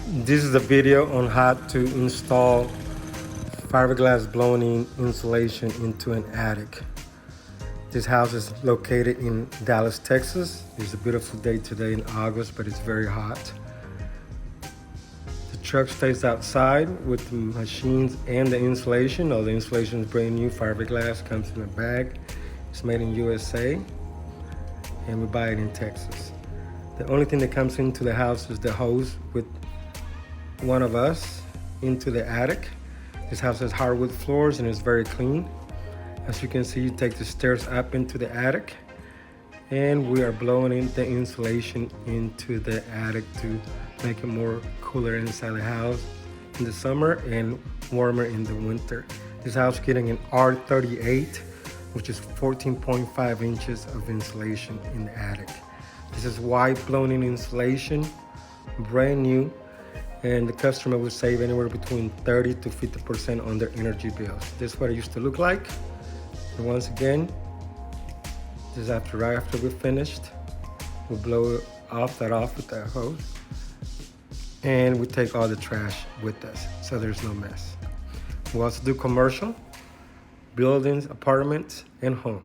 This is a video on how to install fiberglass blown-in insulation into an attic. This house is located in Dallas, Texas. It's a beautiful day today in August, but it's very hot. The truck stays outside with the machines and the insulation. All the insulation is brand new. Fiberglass comes in a bag. It's made in USA, and we buy it in Texas. The only thing that comes into the house is the hose with one of us into the attic. This house has hardwood floors and it's very clean. As you can see, you take the stairs up into the attic, and we are blowing in the insulation into the attic to make it more cooler inside the house in the summer and warmer in the winter. This house is getting an R38, which is 14.5 inches of insulation in the attic. This is white blown-in insulation, brand new, and the customer will save anywhere between 30 to 50% on their energy bills. This is what it used to look like. And once again, this is right after we're finished. We'll blow that off with that hose. And we take all the trash with us, so there's no mess. We also do commercial, buildings, apartments, and homes.